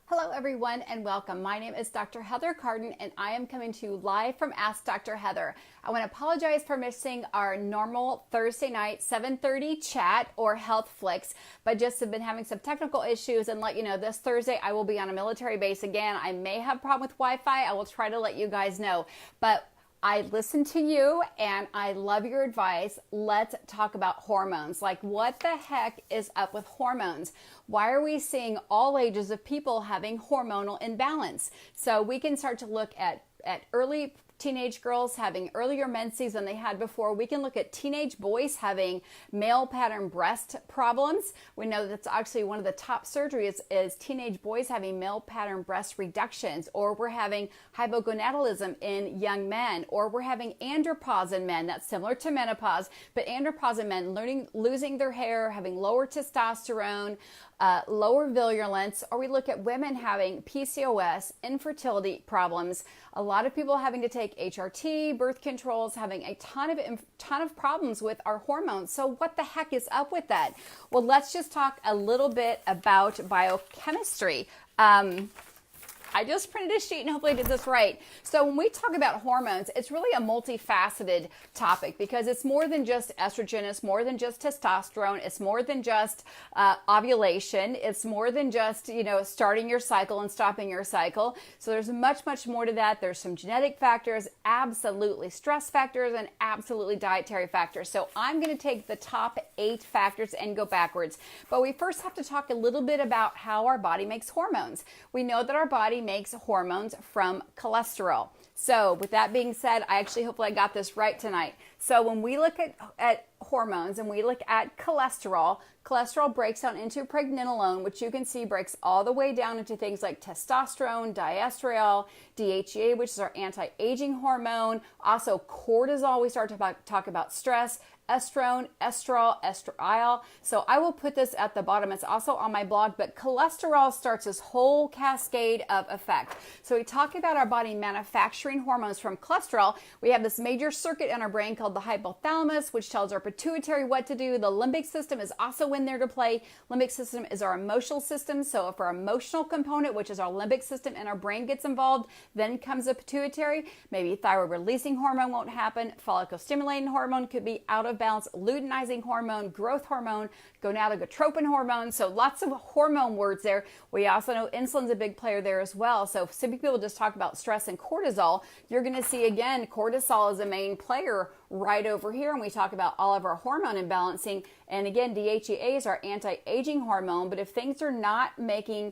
Hello everyone and welcome. My name is Dr. Heather Carden and I am coming to you live from Ask Dr. Heather. I want to apologize for missing our normal Thursday night 7:30 chat or health flicks, but just have been having some technical issues and let you know this Thursday I will be on a military base again. I may have a problem with Wi-Fi. I will try to let you guys know, but I listen to you and I love your advice. Let's talk about hormones. Like, what the heck is up with hormones? Why are we seeing all ages of people having hormonal imbalance? So we can start to look at early teenage girls having earlier menses than they had before. We can look at teenage boys having male pattern breast problems. We know that's actually one of the top surgeries is teenage boys having male pattern breast reductions, or we're having hypogonadism in young men, or we're having andropause in men. That's similar to menopause, but andropause in men losing their hair, having lower testosterone, lower virulence, or we look at women having PCOS, infertility problems, a lot of people having to take HRT, birth controls, having a ton of problems with our hormones. So what the heck is up with that? Well, let's just talk a little bit about biochemistry. I just printed a sheet and hopefully I did this right. So when we talk about hormones, it's really a multifaceted topic because it's more than just estrogen, it's more than just testosterone, it's more than just ovulation, it's more than just, starting your cycle and stopping your cycle. So there's much, much more to that. There's some genetic factors, absolutely stress factors, and absolutely dietary factors. So I'm going to take the top 8 factors and go backwards. But we first have to talk a little bit about how our body makes hormones. We know that our body makes hormones from cholesterol. So with that being said, hopefully I got this right tonight. So when we look at hormones and we look at cholesterol breaks down into pregnenolone, which you can see breaks all the way down into things like testosterone, diestriol, DHEA, which is our anti-aging hormone. Also cortisol, we start to talk about stress, estrone, estrol, estriol. So I will put this at the bottom. It's also on my blog, but cholesterol starts this whole cascade of effect. So we talk about our body manufacturing hormones from cholesterol. We have this major circuit in our brain called the hypothalamus, which tells our pituitary what to do. The limbic system is also in there to play. Limbic system is our emotional system. So if our emotional component, which is our limbic system in our brain, gets involved, then comes the pituitary. Maybe thyroid releasing hormone won't happen. Follicle stimulating hormone could be out of balance, luteinizing hormone, growth hormone, gonadotropin hormone. So lots of hormone words there. We also know insulin's a big player there as well. So if some people just talk about stress and cortisol, you're going to see again, cortisol is a main player right over here. And we talk about all of our hormone imbalancing. And again, DHEA is our anti-aging hormone. But if things are not making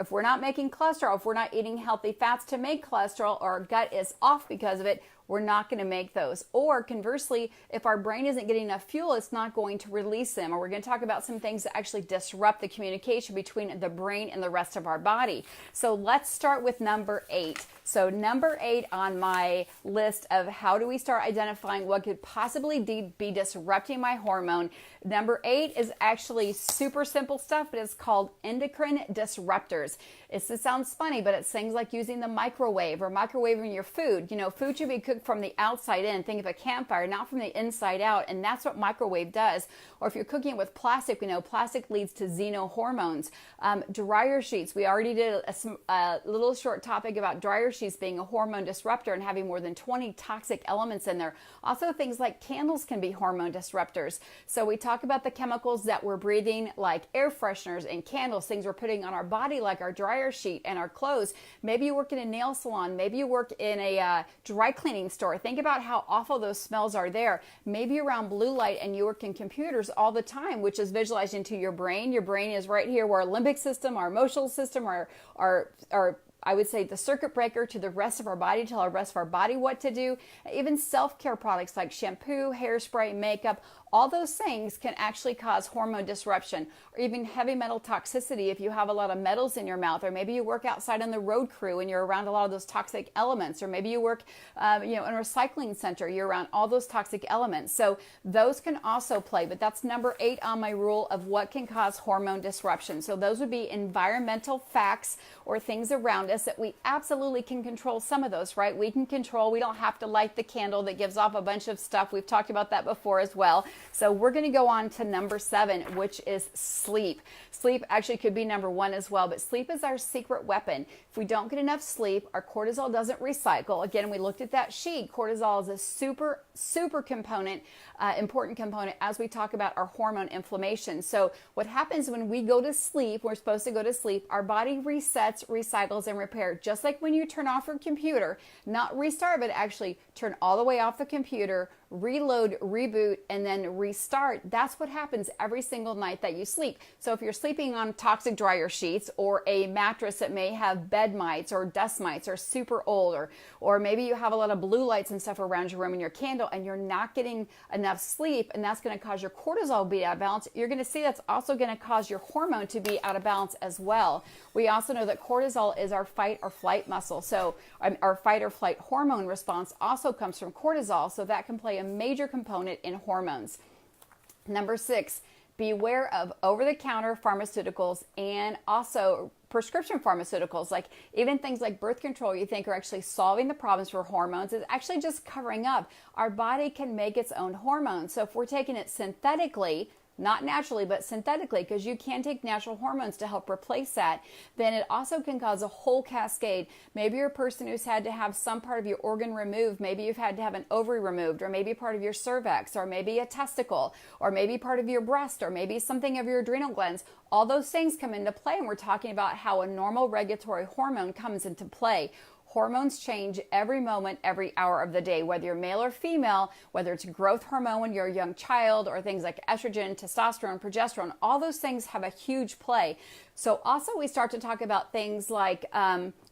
if we're not making cholesterol, if we're not eating healthy fats to make cholesterol, or our gut is off because of it, we're not going to make those. Or conversely, if our brain isn't getting enough fuel, it's not going to release them. Or we're going to talk about some things that actually disrupt the communication between the brain and the rest of our body. So let's start with number 8. So number 8 on my list of how do we start identifying what could possibly be disrupting my hormone. Number 8 is actually super simple stuff, but it's called endocrine disruptors. This sounds funny, but it's things like using the microwave or microwaving your food. Food should be cooked from the outside in. Think of a campfire, not from the inside out, and that's what microwave does. Or if you're cooking with plastic, we know plastic leads to xenohormones. Dryer sheets, we already did a little short topic about dryer sheets being a hormone disruptor and having more than 20 toxic elements in there. Also, things like candles can be hormone disruptors. So we talk about the chemicals that we're breathing, like air fresheners and candles, things we're putting on our body like our dryer sheet and our clothes. Maybe you work in a nail salon, maybe you work in a dry cleaning store. Think about how awful those smells are there. Maybe you're around blue light and you work in computers all the time, which is visualized into your brain. Your brain is right here where our limbic system, our emotional system, our I would say the circuit breaker to the rest of our body, tell our rest of our body what to do. Even self-care products like shampoo, hairspray, makeup, all those things can actually cause hormone disruption, or even heavy metal toxicity if you have a lot of metals in your mouth, or maybe you work outside on the road crew and you're around a lot of those toxic elements, or maybe you work in a recycling center, you're around all those toxic elements. So those can also play, but that's number 8 on my rule of what can cause hormone disruption. So those would be environmental facts or things around us that we absolutely can control some of those, right? We can control, we don't have to light the candle that gives off a bunch of stuff. We've talked about that before as well. So we're going to go on to number 7, which is sleep. Sleep actually could be number 1 as well, but sleep is our secret weapon. If we don't get enough sleep, our cortisol doesn't recycle. Again, we looked at that sheet. Cortisol is a super component, important component as we talk about our hormone inflammation. So what happens when we go to sleep, we're supposed to go to sleep, our body resets, recycles, and repairs. Just like when you turn off your computer, not restart, but actually turn all the way off the computer, reload, reboot, and then restart. That's what happens every single night that you sleep. So if you're sleeping on toxic dryer sheets or a mattress that may have bed mites or dust mites or super old, or maybe you have a lot of blue lights and stuff around your room and your candle and you're not getting enough sleep, and that's going to cause your cortisol to be out of balance, you're going to see that's also going to cause your hormone to be out of balance as well. We also know that cortisol is our fight or flight muscle. So our fight or flight hormone response also comes from cortisol. So that can play a major component in hormones. Number 6, beware of over-the-counter pharmaceuticals and also prescription pharmaceuticals. Like even things like birth control you think are actually solving the problems for hormones is actually just covering up. Our body can make its own hormones. So if we're taking it synthetically, not naturally, but synthetically, because you can take natural hormones to help replace that, then it also can cause a whole cascade. Maybe you're a person who's had to have some part of your organ removed. Maybe you've had to have an ovary removed, or maybe part of your cervix, or maybe a testicle, or maybe part of your breast, or maybe something of your adrenal glands. All those things come into play, and we're talking about how a normal regulatory hormone comes into play. Hormones change every moment, every hour of the day, whether you're male or female, whether it's growth hormone when you're a young child, or things like estrogen, testosterone, progesterone. All those things have a huge play. So also we start to talk about things like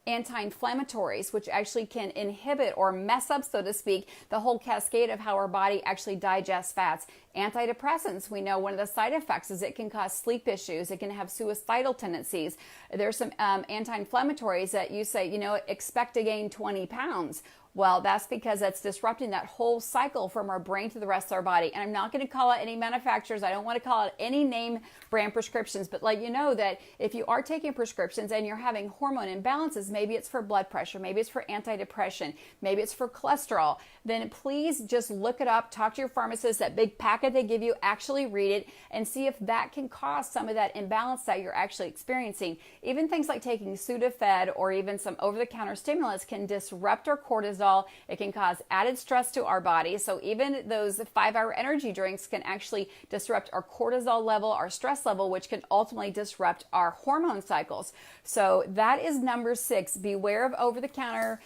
anti-inflammatories, which actually can inhibit or mess up, so to speak, the whole cascade of how our body actually digests fats. Antidepressants, we know one of the side effects is it can cause sleep issues. It can have suicidal tendencies. There's some anti-inflammatories that you say, expect to gain 20 pounds. Well, that's because that's disrupting that whole cycle from our brain to the rest of our body. And I'm not going to call out any manufacturers. I don't want to call out any name brand prescriptions, but let you know that if you are taking prescriptions and you're having hormone imbalances, maybe it's for blood pressure, maybe it's for antidepressant, maybe it's for cholesterol, then please just look it up, talk to your pharmacist, that big packet they give you, actually read it and see if that can cause some of that imbalance that you're actually experiencing. Even things like taking Sudafed or even some over-the-counter stimulants can disrupt our cortisol. It can cause added stress to our body. So even those 5-hour energy drinks can actually disrupt our cortisol level, our stress level, which can ultimately disrupt our hormone cycles. So that is number 6. Beware of over-the-counter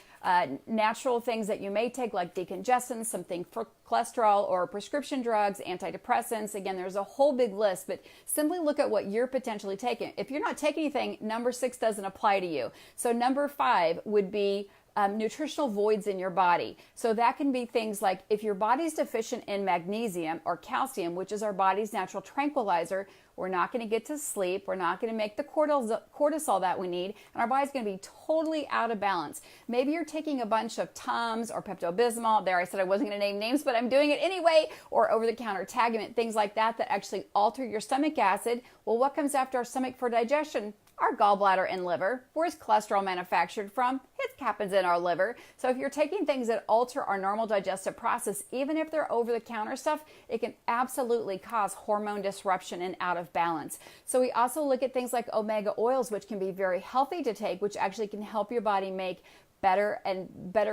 natural things that you may take, like decongestants, something for cholesterol, or prescription drugs, antidepressants. Again, there's a whole big list, but simply look at what you're potentially taking. If you're not taking anything, number 6 doesn't apply to you. So number 5 would be nutritional voids in your body. So that can be things like if your body's deficient in magnesium or calcium, which is our body's natural tranquilizer, we're not going to get to sleep. We're not going to make the cortisol that we need, and our body's going to be totally out of balance. Maybe you're taking a bunch of Tums or Pepto-Bismol. There, I said I wasn't going to name names, but I'm doing it anyway, or over-the-counter Tagamet, things like that that actually alter your stomach acid. Well, what comes after our stomach for digestion? Our gallbladder and liver. Where's cholesterol manufactured from? It happens in our liver. So if you're taking things that alter our normal digestive process, even if they're over-the-counter stuff, it can absolutely cause hormone disruption and out of balance. So we also look at things like omega oils, which can be very healthy to take, which actually can help your body make better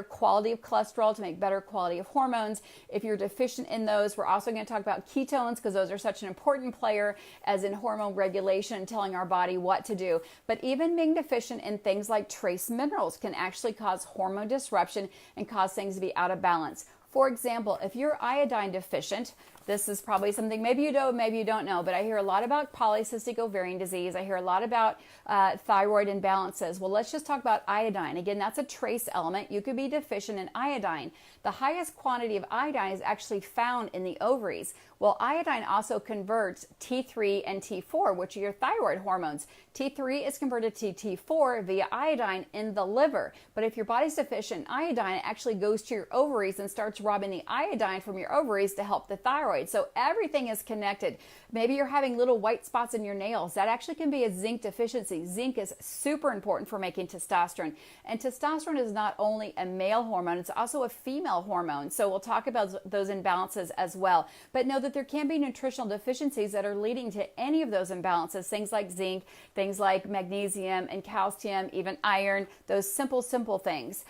quality of cholesterol, to make better quality of hormones. If you're deficient in those, we're also going to talk about ketones, because those are such an important player as in hormone regulation and telling our body what to do. But even being deficient in things like trace minerals can actually cause hormone disruption and cause things to be out of balance. For example, if you're iodine deficient, this is probably something maybe you know, maybe you don't know, but I hear a lot about polycystic ovarian disease. I hear a lot about thyroid imbalances. Well, let's just talk about iodine. Again, that's a trace element. You could be deficient in iodine. The highest quantity of iodine is actually found in the ovaries. Well, iodine also converts T3 and T4, which are your thyroid hormones. T3 is converted to T4 via iodine in the liver. But if your body's deficient in iodine, it actually goes to your ovaries and starts robbing the iodine from your ovaries to help the thyroid. thyroid. So everything is connected. Maybe you're having little white spots in your nails. That actually can be a zinc deficiency. Zinc is super important for making testosterone. And testosterone is not only a male hormone, it's also a female hormone. So we'll talk about those imbalances as well. But know that there can be nutritional deficiencies that are leading to any of those imbalances. Things like zinc, things like magnesium and calcium, even iron, those simple things.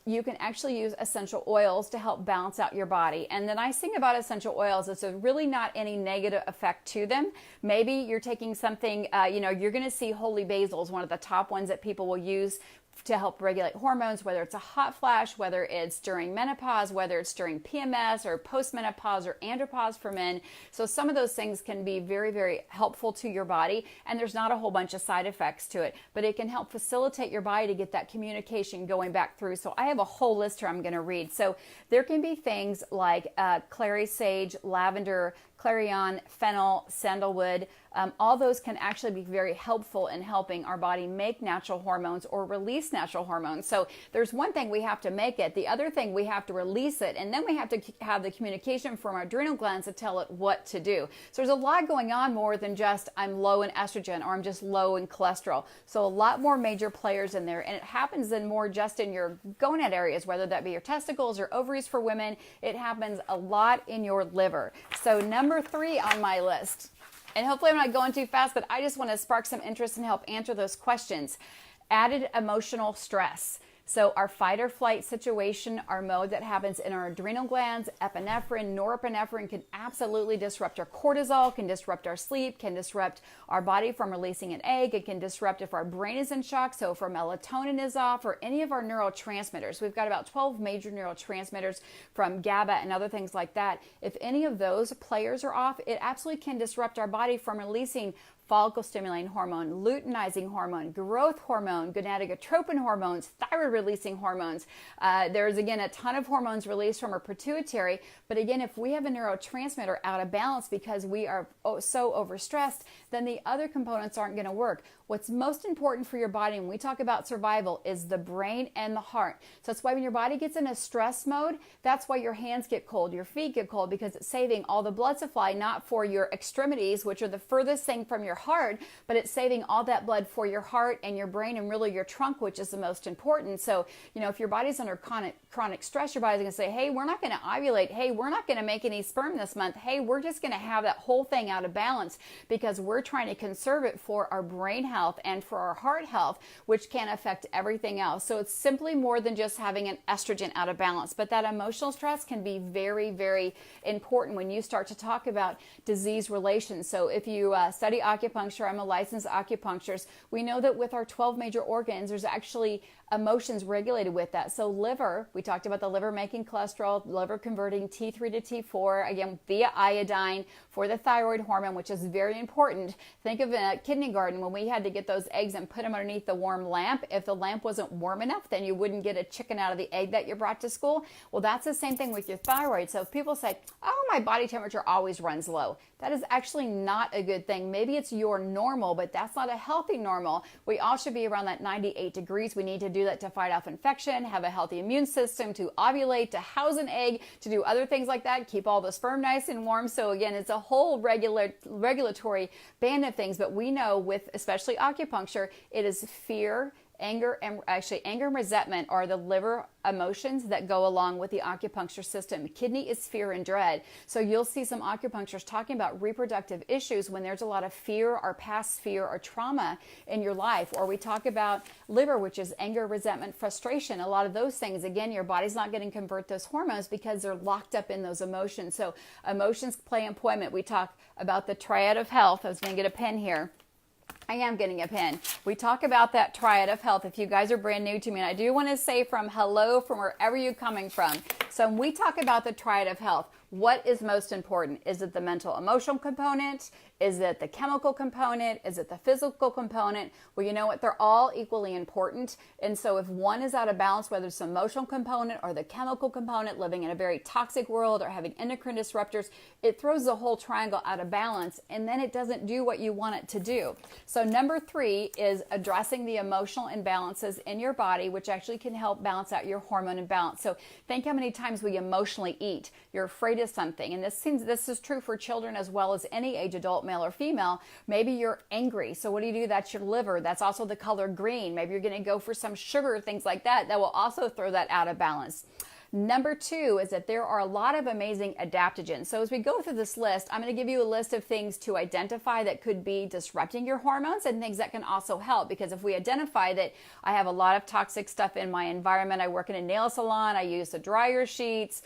You can actually use essential oils to help balance out your body. And the nice thing about essential oils is there's really not any negative effect to them. Maybe you're taking something, you're going to see holy basil is one of the top ones that people will use to help regulate hormones, whether it's a hot flash, whether it's during menopause, whether it's during PMS or postmenopause or andropause for men. So some of those things can be very, very helpful to your body, and there's not a whole bunch of side effects to it, but it can help facilitate your body to get that communication going back through. So I have a whole list here I'm going to read. So there can be things like clary sage, lavender, clarion, fennel, sandalwood. All those can actually be very helpful in helping our body make natural hormones or release natural hormones. So there's one thing, we have to make it. The other thing, we have to release it. And then we have to have the communication from our adrenal glands to tell it what to do. So there's a lot going on more than just I'm low in estrogen or I'm just low in cholesterol. So a lot more major players in there. And it happens in more just in your gonad areas, whether that be your testicles or ovaries for women. It happens a lot in your liver. So number 3 on my list, and hopefully I'm not going too fast, but I just want to spark some interest and help answer those questions. Added emotional stress. So our fight or flight situation, our mode that happens in our adrenal glands, epinephrine, norepinephrine can absolutely disrupt our cortisol, can disrupt our sleep, can disrupt our body from releasing an egg. It can disrupt if our brain is in shock. So if our melatonin is off or any of our neurotransmitters, we've got about 12 major neurotransmitters from GABA and other things like that. If any of those players are off, it absolutely can disrupt our body from releasing follicle stimulating hormone, luteinizing hormone, growth hormone, gonadotropin hormones, thyroid releasing hormones. There's again a ton of hormones released from our pituitary, but again, if we have a neurotransmitter out of balance because we are so overstressed, then the other components aren't going to work. What's most important for your body when we talk about survival is the brain and the heart. So that's why when your body gets in a stress mode, that's why your hands get cold, your feet get cold, because it's saving all the blood supply, not for your extremities, which are the furthest thing from your heart, but it's saving all that blood for your heart and your brain and really your trunk, which is the most important. So, if your body's under chronic stress, your body's going to say, hey, we're not going to ovulate. Hey, we're not going to make any sperm this month. Hey, we're just going to have that whole thing out of balance because we're trying to conserve it for our brain health and for our heart health, which can affect everything else. So it's simply more than just having an estrogen out of balance, but that emotional stress can be very, very important when you start to talk about disease relations. So if you study acupuncture, I'm a licensed acupuncturist, we know that with our 12 major organs, there's actually emotions regulated with that. So liver, we talked about the liver making cholesterol, liver converting T3 to T4, again, via iodine for the thyroid hormone, which is very important. Think of a kindergarten when we had to get those eggs and put them underneath the warm lamp. If the lamp wasn't warm enough, then you wouldn't get a chicken out of the egg that you brought to school. Well, that's the same thing with your thyroid. So if people say, oh, my body temperature always runs low, that is actually not a good thing. Maybe it's your normal, but that's not a healthy normal. We all should be around that 98 degrees. We need to do that to fight off infection, have a healthy immune system, to ovulate, to house an egg, to do other things like that, keep all the sperm nice and warm. So again, it's a whole regulatory band of things, but we know with especially acupuncture, it is fear, anger and resentment are the liver emotions that go along with the acupuncture system. Kidney is fear and dread. So you'll see some acupuncturists talking about reproductive issues when there's a lot of fear or past fear or trauma in your life. Or we talk about liver, which is anger, resentment, frustration. A lot of those things, again, your body's not going to convert those hormones because they're locked up in those emotions. So emotions play employment. We talk about the Triad of Health. I was going to get a pen here. I am getting a pen. We talk about that Triad of Health. If you guys are brand new to me, and I do want to say from wherever you're coming from. So when we talk about the Triad of Health, what is most important? Is it the mental emotional component? Is it the chemical component? Is it the physical component? Well, you know what? They're all equally important. And so if one is out of balance, whether it's the emotional component or the chemical component, living in a very toxic world or having endocrine disruptors, it throws the whole triangle out of balance, and then it doesn't do what you want it to do. So number 3 is addressing the emotional imbalances in your body, which actually can help balance out your hormone imbalance. So think how many times we emotionally eat. You're afraid of something, and this is true for children as well as any age adult, male or female. Maybe you're angry, so what do? That's your liver. That's also the color green. Maybe you're going to go for some sugar, things like that will also throw that out of balance. Number 2 is that there are a lot of amazing adaptogens. So as we go through this list, I'm going to give you a list of things to identify that could be disrupting your hormones and things that can also help. Because if we identify that I have a lot of toxic stuff in my environment, I work in a nail salon, I use the dryer sheets,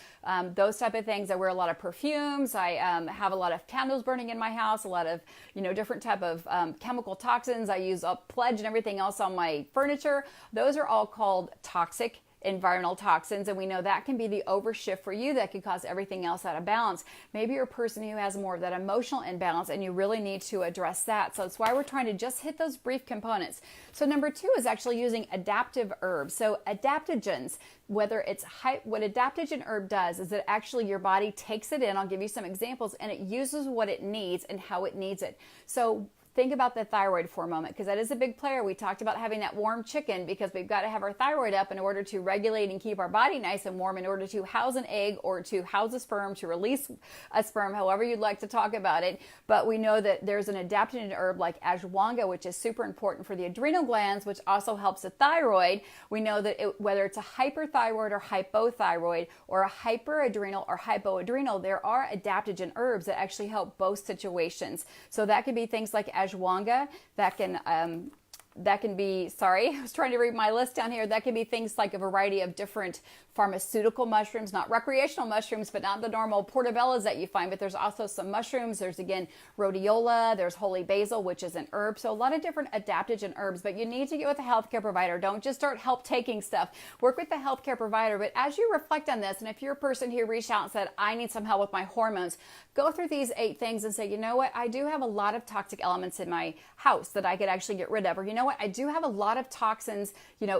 those type of things. I wear a lot of perfumes. I have a lot of candles burning in my house, a lot of different type of chemical toxins. I use a pledge and everything else on my furniture. Those are all called toxic environmental toxins, and we know that can be the overshift for you that could cause everything else out of balance. Maybe you're a person who has more of that emotional imbalance and you really need to address that. So that's why we're trying to just hit those brief components. So number 2 is actually using adaptive herbs. So adaptogens, what adaptogen herb does is that actually your body takes it in. I'll give you some examples, and it uses what it needs and how it needs it. So think about the thyroid for a moment, because that is a big player. We talked about having that warm chicken because we've got to have our thyroid up in order to regulate and keep our body nice and warm in order to house an egg or to house a sperm, to release a sperm, however you'd like to talk about it. But we know that there's an adaptogen herb like ashwagandha, which is super important for the adrenal glands, which also helps the thyroid. We know that whether it's a hyperthyroid or hypothyroid or a hyperadrenal or hypoadrenal, there are adaptogen herbs that actually help both situations. So that could be things like ashwagandha, that can be, sorry, I was trying to read my list down here. That can be things like a variety of different pharmaceutical mushrooms, not recreational mushrooms, but not the normal portobellas that you find. But there's also some mushrooms. There's, again, rhodiola. There's holy basil, which is an herb. So a lot of different adaptogen herbs. But you need to get with a healthcare provider. Don't just start taking stuff. Work with the healthcare provider. But as you reflect on this, and if you're a person who reached out and said, I need some help with my hormones, go through these 8 things and say, you know what? I do have a lot of toxic elements in my house that I could actually get rid of. Or you know what? I do have a lot of toxins,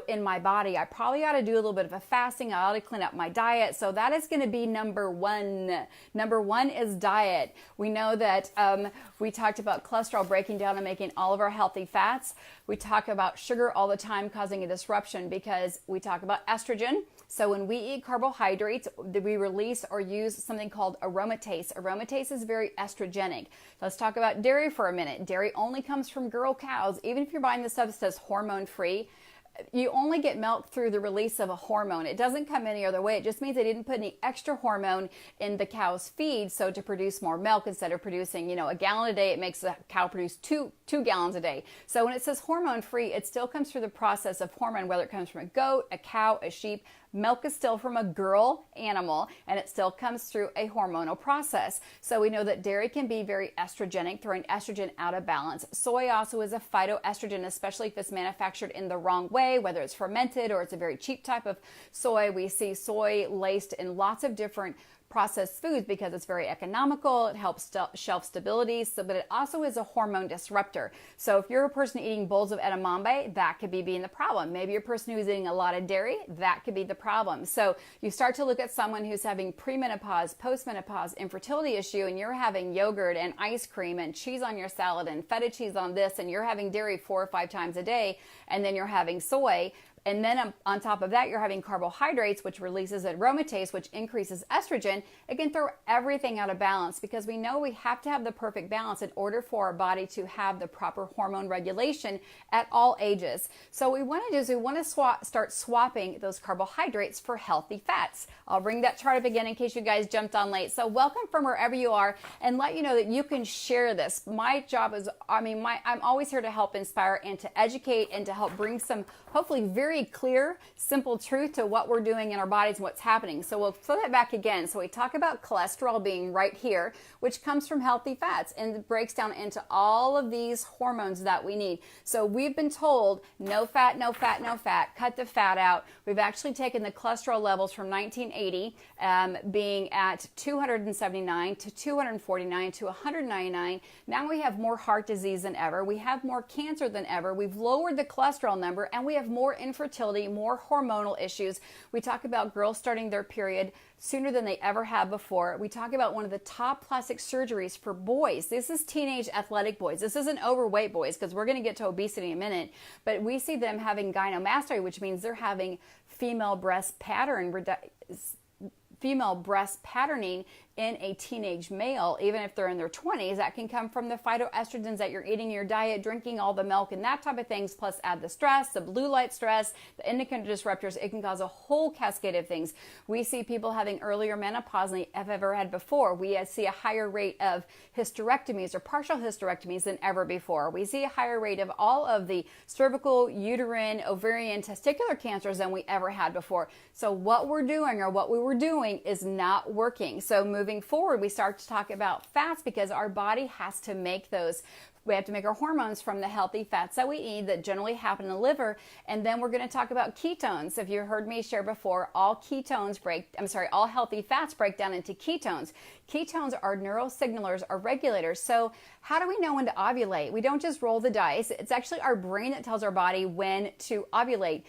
in my body. I probably ought to do a little bit of a fasting. I ought to clean up my diet. So that is going to be number 1. Number 1 is diet. We know that we talked about cholesterol breaking down and making all of our healthy fats. We talk about sugar all the time causing a disruption because we talk about estrogen. So when we eat carbohydrates, we release or use something called aromatase. Aromatase is very estrogenic. Let's talk about dairy for a minute. Dairy only comes from girl cows. Even if you're buying the stuff that says hormone free, you only get milk through the release of a hormone. It doesn't come any other way. It just means they didn't put any extra hormone in the cow's feed, so to produce more milk instead of producing, a gallon a day, it makes the cow produce two gallons a day. So when it says hormone free, it still comes through the process of hormone, whether it comes from a goat, a cow, a sheep. Milk is still from a girl animal, and it still comes through a hormonal process. So we know that dairy can be very estrogenic, throwing estrogen out of balance. Soy also is a phytoestrogen, especially if it's manufactured in the wrong way, whether it's fermented or it's a very cheap type of soy. We see soy laced in lots of different processed foods because it's very economical. It helps shelf stability, but it also is a hormone disruptor. So if you're a person eating bowls of edamame, that could be being the problem. Maybe you're a person who's eating a lot of dairy, that could be the problem. So you start to look at someone who's having premenopause, postmenopause, infertility issue, and you're having yogurt and ice cream and cheese on your salad and feta cheese on this, and you're having dairy 4 or 5 times a day, and then you're having soy. And then on top of that, you're having carbohydrates, which releases aromatase, which increases estrogen. It can throw everything out of balance because we know we have to have the perfect balance in order for our body to have the proper hormone regulation at all ages. So what we want to do is we want to start swapping those carbohydrates for healthy fats. I'll bring that chart up again in case you guys jumped on late. So welcome from wherever you are, and let you know that you can share this. My job is, I'm always here to help inspire and to educate and to help bring some hopefully very very clear, simple truth to what we're doing in our bodies and what's happening. So we'll throw that back again. So we talk about cholesterol being right here, which comes from healthy fats and breaks down into all of these hormones that we need. So we've been told no fat, no fat, no fat, cut the fat out. We've actually taken the cholesterol levels from 1980 being at 279 to 249 to 199. Now we have more heart disease than ever. We have more cancer than ever. We've lowered the cholesterol number, and we have more infertility, more hormonal issues. We talk about girls starting their period sooner than they ever have before. We talk about one of the top plastic surgeries for boys. This is teenage athletic boys. This isn't overweight boys, because we're going to get to obesity in a minute, but we see them having gynecomastia, which means they're having female breast patterning in a teenage male, even if they're in their 20s. That can come from the phytoestrogens that you're eating in your diet, drinking all the milk and that type of things, plus add the stress, the blue light stress, the endocrine disruptors. It can cause a whole cascade of things. We see people having earlier menopause than they have ever had before. We see a higher rate of hysterectomies or partial hysterectomies than ever before. We see a higher rate of all of the cervical, uterine, ovarian, testicular cancers than we ever had before. So what we're doing, or what we were doing, is not working. So moving forward, we start to talk about fats, because our body has to make those. We have to make our hormones from the healthy fats that we eat that generally happen in the liver. And then we're going to talk about ketones. If you heard me share before, all healthy fats break down into ketones. Ketones are neurosignalers, are regulators. So how do we know when to ovulate? We don't just roll the dice. It's actually our brain that tells our body when to ovulate.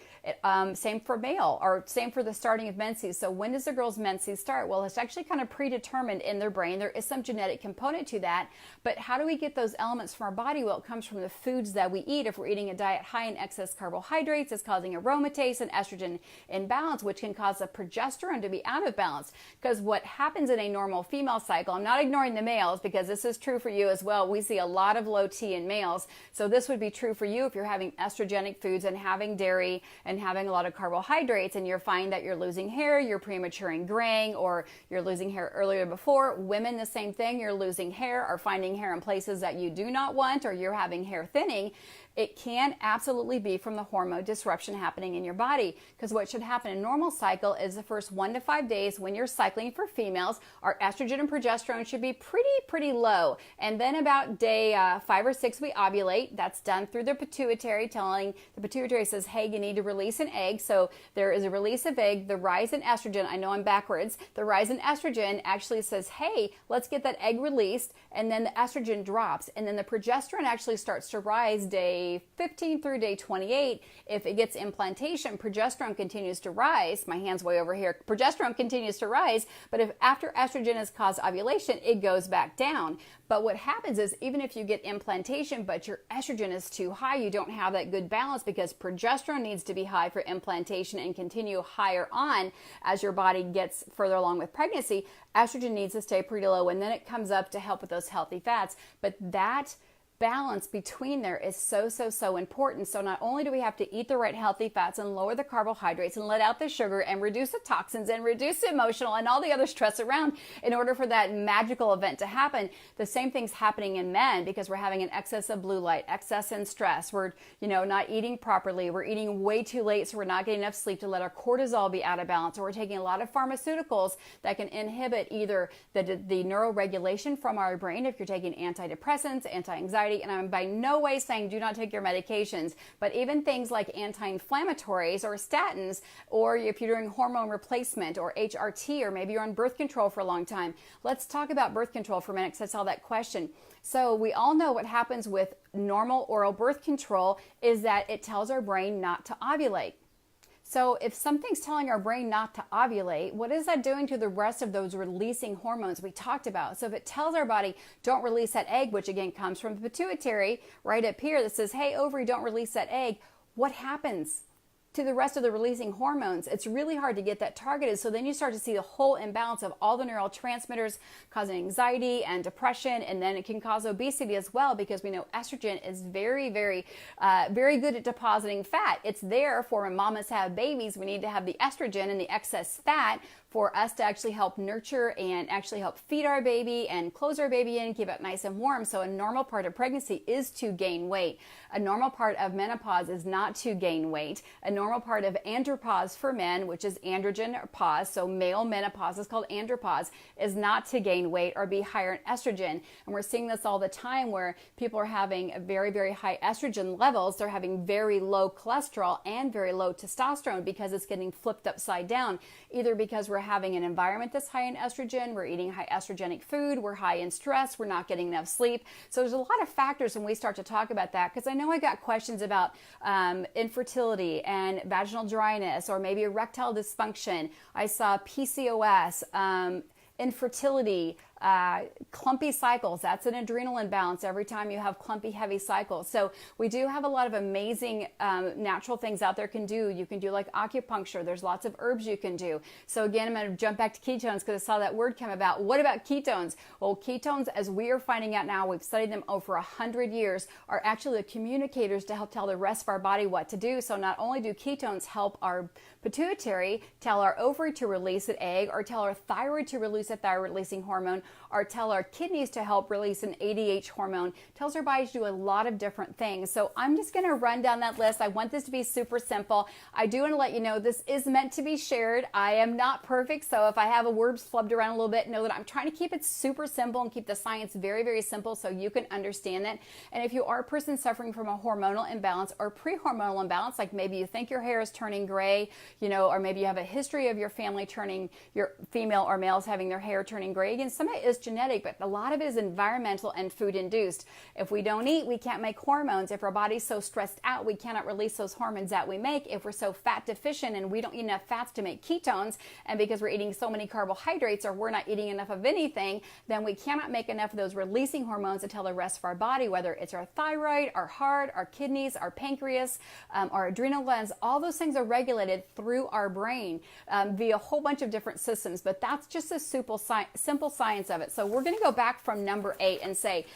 Same for male, or same for the starting of menses. So when does the girl's menses start? Well, it's actually kind of predetermined in their brain. There is some genetic component to that. But how do we get those elements from our body? Well, it comes from the foods that we eat. If we're eating a diet high in excess carbohydrates, it's causing aromatase and estrogen imbalance, which can cause the progesterone to be out of balance. Because what happens in a normal female cycle, I'm not ignoring the males, because this is true for you as well. We see a lot of low T in males. So this would be true for you if you're having estrogenic foods and having dairy and having a lot of carbohydrates, and you're finding that you're losing hair, you're premature and graying, or you're losing hair earlier before. Women, the same thing. You're losing hair or finding hair in places that you do not want, or you're having hair thinning. It can absolutely be from the hormone disruption happening in your body, because what should happen in a normal cycle is the first 1 to 5 days when you're cycling for females, our estrogen and progesterone should be pretty low. And then about day 5 or 6, we ovulate. That's done through the pituitary, telling the pituitary says, hey, you need to release an egg. So there is a release of egg, the rise in estrogen. I know I'm backwards. The rise in estrogen actually says, hey, let's get that egg released. And then the estrogen drops. And then the progesterone actually starts to rise day 15 through day 28. If it gets implantation, progesterone continues to rise. My hand's way over here. Progesterone continues to rise, but if after estrogen has caused ovulation, it goes back down. But what happens is, even if you get implantation, but your estrogen is too high, you don't have that good balance, because progesterone needs to be high for implantation and continue higher on as your body gets further along with pregnancy. Estrogen needs to stay pretty low, and then it comes up to help with those healthy fats. But that balance between there is so important. So not only do we have to eat the right healthy fats and lower the carbohydrates and let out the sugar and reduce the toxins and reduce the emotional and all the other stress around in order for that magical event to happen, the same thing's happening in men, because we're having an excess of blue light, excess in stress. We're, not eating properly. We're eating way too late, so we're not getting enough sleep to let our cortisol be out of balance. Or we're taking a lot of pharmaceuticals that can inhibit either the neuroregulation from our brain, if you're taking antidepressants, anti-anxiety, and I'm by no way saying do not take your medications, but even things like anti-inflammatories or statins, or if you're doing hormone replacement or HRT, or maybe you're on birth control for a long time. Let's talk about birth control for a minute, because I saw that question. So we all know what happens with normal oral birth control is that it tells our brain not to ovulate. So if something's telling our brain not to ovulate, what is that doing to the rest of those releasing hormones we talked about? So if it tells our body, don't release that egg, which again comes from the pituitary right up here that says, hey, ovary, don't release that egg, what happens to the rest of the releasing hormones? It's really hard to get that targeted. So then you start to see the whole imbalance of all the neurotransmitters causing anxiety and depression, and then it can cause obesity as well, because we know estrogen is very good at depositing fat. It's there for when mamas have babies. We need to have the estrogen and the excess fat for us to actually help nurture and actually help feed our baby and close our baby in, keep it nice and warm. So a normal part of pregnancy is to gain weight. A normal part of menopause is not to gain weight. A normal normal part of andropause for men, which is androgen or pause, so male menopause is called andropause, is not to gain weight or be higher in estrogen. And we're seeing this all the time where people are having very, very high estrogen levels. They're having very low cholesterol and very low testosterone because it's getting flipped upside down, either because we're having an environment that's high in estrogen, we're eating high estrogenic food, we're high in stress, we're not getting enough sleep. So there's a lot of factors when we start to talk about that, because I know I got questions about infertility and vaginal dryness, or maybe erectile dysfunction. I saw PCOS, infertility, clumpy cycles. That's an adrenal imbalance every time you have clumpy, heavy cycles. So we do have a lot of amazing natural things out there can do. You can do like acupuncture. There's lots of herbs you can do. So again, I'm going to jump back to ketones because I saw that word come about. What about ketones? Well, ketones, as we are finding out now, we've studied them over 100 years, are actually the communicators to help tell the rest of our body what to do. So not only do ketones help our pituitary tell our ovary to release an egg, or tell our thyroid to release a thyroid releasing hormone, or tell our kidneys to help release an ADH hormone, tells our body to do a lot of different things. So I'm just going to run down that list. I want this to be super simple. I do want to let you know this is meant to be shared. I am not perfect, so if I have a word flubbed around a little bit, know that I'm trying to keep it super simple and keep the science very, very simple so you can understand it. And if you are a person suffering from a hormonal imbalance or pre-hormonal imbalance, like maybe you think your hair is turning gray, or maybe you have a history of your family turning, your female or males having their hair turning gray. Again, some of it is genetic, but a lot of it is environmental and food induced. If we don't eat, we can't make hormones. If our body's so stressed out, we cannot release those hormones that we make. If we're so fat deficient and we don't eat enough fats to make ketones, and because we're eating so many carbohydrates or we're not eating enough of anything, then we cannot make enough of those releasing hormones to tell the rest of our body, whether it's our thyroid, our heart, our kidneys, our pancreas, our adrenal glands. All those things are regulated through our brain via a whole bunch of different systems, but that's just a simple science of it. So we're going to go back from number 8 and say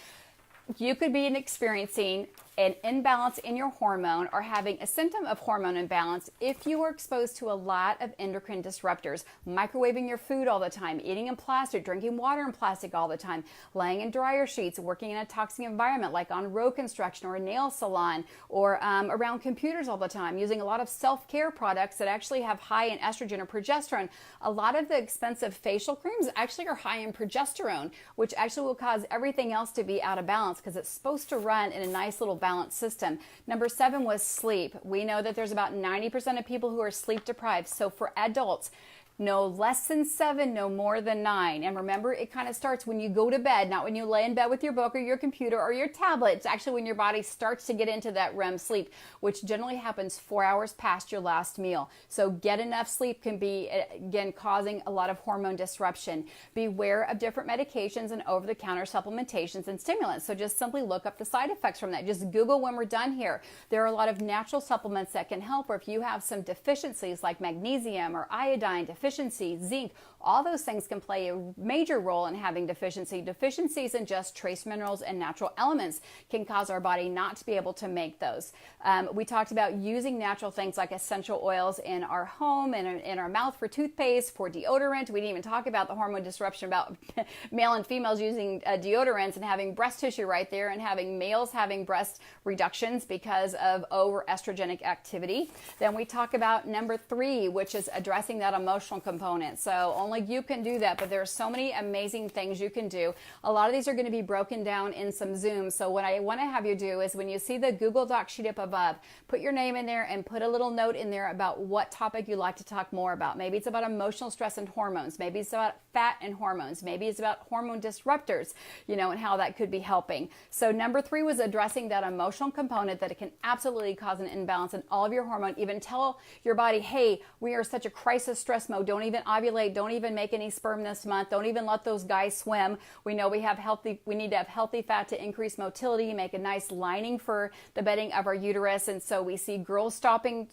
you could be experiencing an imbalance in your hormone or having a symptom of hormone imbalance if you are exposed to a lot of endocrine disruptors, microwaving your food all the time, eating in plastic, drinking water in plastic all the time, laying in dryer sheets, working in a toxic environment like on road construction or a nail salon, or around computers all the time, using a lot of self-care products that actually have high in estrogen or progesterone. A lot of the expensive facial creams actually are high in progesterone, which actually will cause everything else to be out of balance because it's supposed to run in a nice little balanced system. Number 7 was sleep. We know that there's about 90% of people who are sleep deprived. So for adults, no less than 7, no more than 9. And remember, it kind of starts when you go to bed, not when you lay in bed with your book or your computer or your tablet. It's actually when your body starts to get into that REM sleep, which generally happens 4 hours past your last meal. So get enough sleep can be, again, causing a lot of hormone disruption. Beware of different medications and over-the-counter supplementations and stimulants. So just simply look up the side effects from that. Just Google when we're done here. There are a lot of natural supplements that can help, or if you have some deficiencies like magnesium or iodine deficiency, zinc, all those things can play a major role in having deficiency. Deficiencies in just trace minerals and natural elements can cause our body not to be able to make those. We talked about using natural things like essential oils in our home and in our mouth for toothpaste, for deodorant. We didn't even talk about the hormone disruption about male and females using deodorants and having breast tissue right there, and having males having breast reductions because of over estrogenic activity. Then we talk about number 3, which is addressing that emotional component. So only you can do that, but there are so many amazing things you can do. A lot of these are going to be broken down in some Zooms. So what I want to have you do is, when you see the Google Doc sheet up above, put your name in there and put a little note in there about what topic you'd like to talk more about. Maybe it's about emotional stress and hormones. Maybe it's about fat and hormones. Maybe it's about hormone disruptors, and how that could be helping. So number 3 was addressing that emotional component, that it can absolutely cause an imbalance in all of your hormone. Even tell your body, hey, we are such a crisis stress mode. Don't even ovulate. Don't even make any sperm this month. Don't even let those guys swim. We know we need to have healthy fat to increase motility, make a nice lining for the bedding of our uterus. And so we see girls starting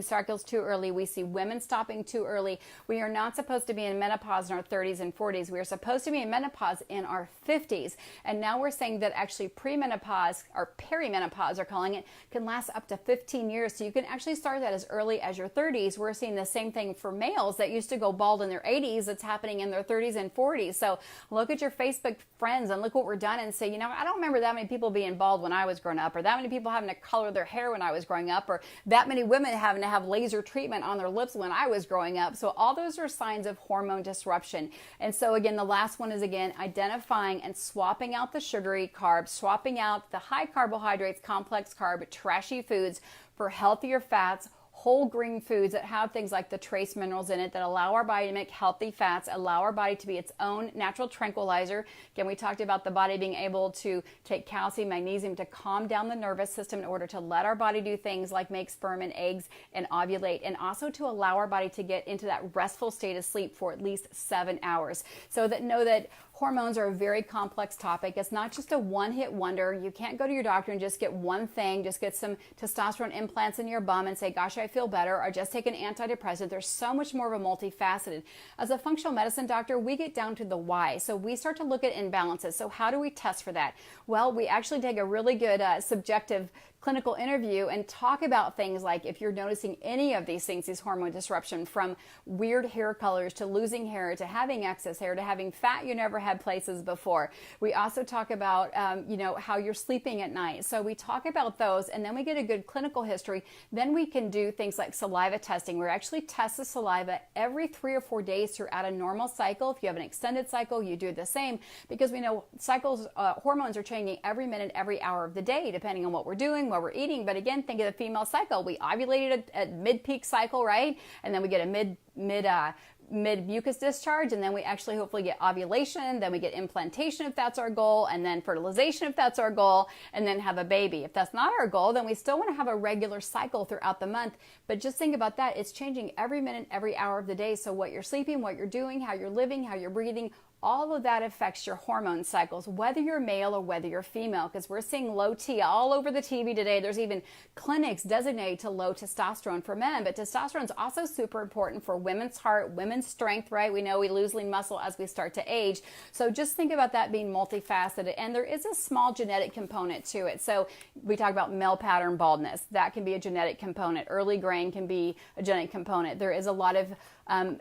cycles too early. We see women stopping too early. We are not supposed to be in menopause in our 30s and 40s. We are supposed to be in menopause in our 50s. And now we're saying that actually premenopause, or perimenopause they're calling it, can last up to 15 years. So you can actually start that as early as your 30s. We're seeing the same thing for males that used to go bald in their 80s. It's happening in their 30s and 40s. So look at your Facebook friends and look what we're done and say, you know, I don't remember that many people being bald when I was growing up, or that many people having to color their hair when I was growing up, or that many women having to have laser treatment on their lips when I was growing up. So all those are signs of hormone disruption. And so again, the last one is again identifying and swapping out the sugary carbs, swapping out the high carbohydrates, complex carb, trashy foods for healthier fats, whole grain foods that have things like the trace minerals in it that allow our body to make healthy fats, allow our body to be its own natural tranquilizer. Again, we talked about the body being able to take calcium, magnesium to calm down the nervous system in order to let our body do things like make sperm and eggs and ovulate, and also to allow our body to get into that restful state of sleep for at least 7 hours. So that know that hormones are a very complex topic. It's not just a one-hit wonder. You can't go to your doctor and just get one thing, just get some testosterone implants in your bum and say, gosh, I feel better, or just take an antidepressant. There's so much more of a multifaceted. As a functional medicine doctor, we get down to the why. So we start to look at imbalances. So how do we test for that? Well, we actually take a really good subjective clinical interview and talk about things like if you're noticing any of these things, these hormone disruption, from weird hair colors to losing hair to having excess hair to having fat you never had places before. We also talk about how you're sleeping at night. So we talk about those, and then we get a good clinical history. Then we can do things like saliva testing. We actually test the saliva every 3 or 4 days throughout a normal cycle. If you have an extended cycle, you do the same, because we know cycles, hormones are changing every minute, every hour of the day, depending on what we're doing, what we're eating. But again, think of the female cycle. We ovulated at mid-peak cycle, right? And then we get a mid mucus discharge, and then we actually hopefully get ovulation, then we get implantation if that's our goal, and then fertilization if that's our goal, and then have a baby. If that's not our goal, then we still want to have a regular cycle throughout the month. But just think about that. It's changing every minute, every hour of the day. So what you're sleeping, what you're doing, how you're living, how you're breathing, all of that affects your hormone cycles, whether you're male or whether you're female, because we're seeing low T all over the TV today. There's even clinics designated to low testosterone for men, but testosterone is also super important for women's heart, women's strength, right? We know we lose lean muscle as we start to age. So just think about that being multifaceted, and there is a small genetic component to it. So we talk about male pattern baldness. That can be a genetic component. Early grain can be a genetic component. There is a lot of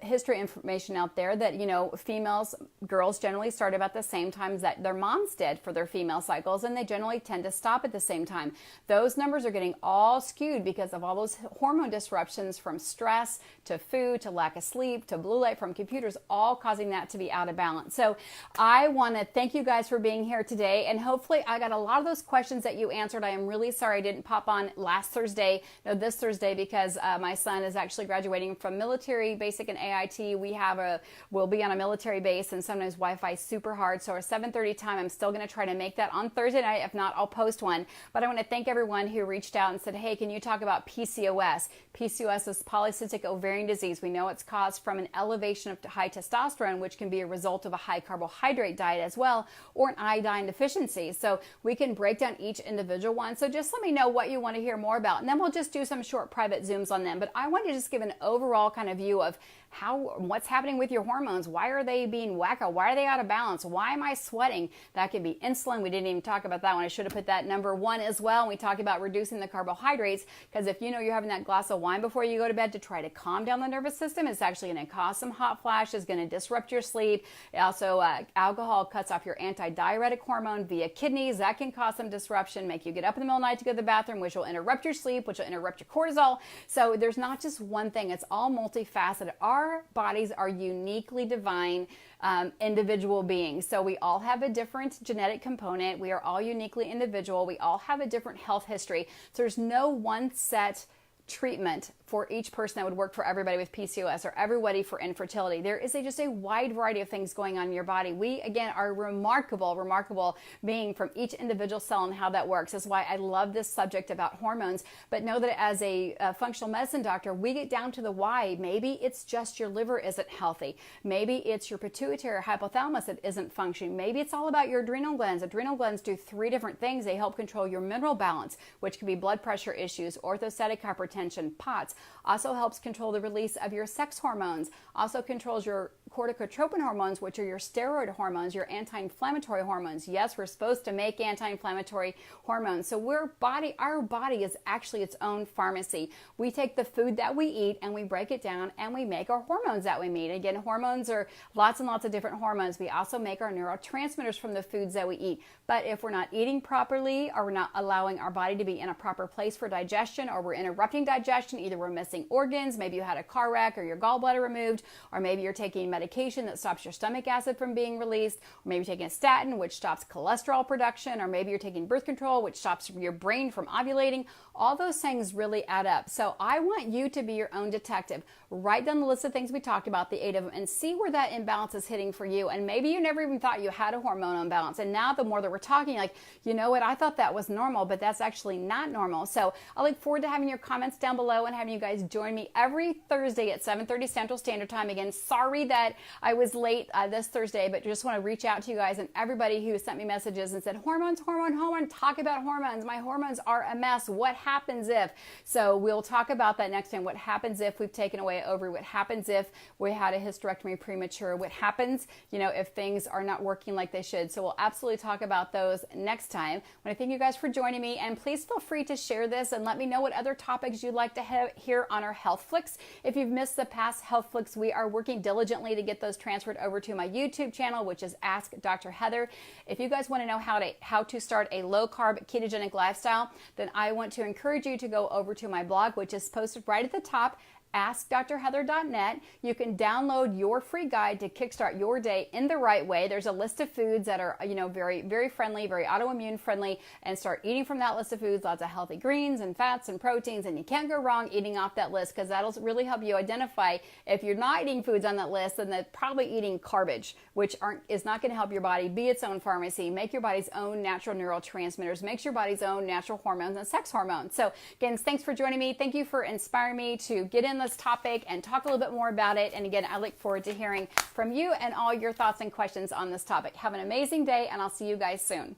history information out there that, females, girls generally start about the same times that their moms did for their female cycles, and they generally tend to stop at the same time. Those numbers are getting all skewed because of all those hormone disruptions, from stress to food to lack of sleep to blue light from computers, all causing that to be out of balance. So I want to thank you guys for being here today, and hopefully I got a lot of those questions that you answered. I am really sorry I didn't pop on this Thursday, because my son is actually graduating from military basic and AIT. We'll be on a military base, and sometimes Wi-Fi is super hard. So our 7:30 time, I'm still going to try to make that on Thursday night. If not, I'll post one. But I want to thank everyone who reached out and said, hey, can you talk about PCOS? PCOS is polycystic ovarian disease. We know it's caused from an elevation of high testosterone, which can be a result of a high carbohydrate diet as well, or an iodine deficiency. So we can break down each individual one. So just let me know what you want to hear more about, and then we'll just do some short private Zooms on them. But I want to just give an overall kind of view of what's happening with your hormones. Why are they being wacko? Why are they out of balance? Why am I sweating? That could be insulin. We didn't even talk about that one. I should have put that number 1 as well. And we talk about reducing the carbohydrates, because if you're having that glass of wine before you go to bed to try to calm down the nervous system, it's actually going to cause some hot flashes, going to disrupt your sleep. Also, alcohol cuts off your antidiuretic hormone via kidneys. That can cause some disruption, make you get up in the middle of the night to go to the bathroom, which will interrupt your sleep, which will interrupt your cortisol. So there's not just one thing. It's all multifaceted. Our bodies are uniquely divine individual beings. So we all have a different genetic component. We are all uniquely individual. We all have a different health history. So there's no one set treatment for each person that would work for everybody with PCOS or everybody for infertility. There is just a wide variety of things going on in your body. We, again, are remarkable being from each individual cell and how that works. That's why I love this subject about hormones. But know that as a functional medicine doctor, we get down to the why. Maybe it's just your liver isn't healthy. Maybe it's your pituitary or hypothalamus that isn't functioning. Maybe it's all about your adrenal glands. Adrenal glands do 3 different things. They help control your mineral balance, which can be blood pressure issues, orthostatic hypertension, POTS. Also helps control the release of your sex hormones. Also controls your corticotropin hormones, which are your steroid hormones, your anti-inflammatory hormones. Yes, we're supposed to make anti-inflammatory hormones. So our body is actually its own pharmacy. We take the food that we eat and we break it down and we make our hormones that we need. Again, hormones are lots and lots of different hormones. We also make our neurotransmitters from the foods that we eat. But if we're not eating properly, or we're not allowing our body to be in a proper place for digestion, or we're interrupting digestion, either we're missing organs, maybe you had a car wreck or your gallbladder removed, or maybe you're taking medication that stops your stomach acid from being released, or maybe you're taking a statin, which stops cholesterol production, or maybe you're taking birth control, which stops your brain from ovulating. All those things really add up. So I want you to be your own detective. Write down the list of things we talked about, the 8 of them, and see where that imbalance is hitting for you. And maybe you never even thought you had a hormonal imbalance. And now the more that we're talking, like, you know what, I thought that was normal, but that's actually not normal. So I look forward to having your comments down below and having you guys join me every Thursday at 7:30 Central Standard Time. Again, sorry that I was late this Thursday, but just want to reach out to you guys and everybody who sent me messages and said, hormones, talk about hormones. My hormones are a mess. What happens if? So we'll talk about that next time. What happens if we've taken away an ovary? What happens if we had a hysterectomy premature? What happens, if things are not working like they should? So we'll absolutely talk about those next time. I want to thank you guys for joining me, and please feel free to share this and let me know what other topics you'd like to hear on our Health Flicks. If you've missed the past Health Flicks, we are working diligently to get those transferred over to my YouTube channel, which is Ask Dr. Heather. If you guys want to know how to start a low-carb ketogenic lifestyle, then I want to encourage you to go over to my blog, which is posted right at the top, AskDrHeather.net. You can download your free guide to kickstart your day in the right way. There's a list of foods that are, very, very friendly, very autoimmune friendly, and start eating from that list of foods. Lots of healthy greens and fats and proteins, and you can't go wrong eating off that list, because that'll really help you identify if you're not eating foods on that list, then they're probably eating garbage, which is not going to help your body be its own pharmacy, make your body's own natural neurotransmitters, makes your body's own natural hormones and sex hormones. So again, thanks for joining me. Thank you for inspiring me to get in this topic and talk a little bit more about it. And again, I look forward to hearing from you and all your thoughts and questions on this topic. Have an amazing day, and I'll see you guys soon.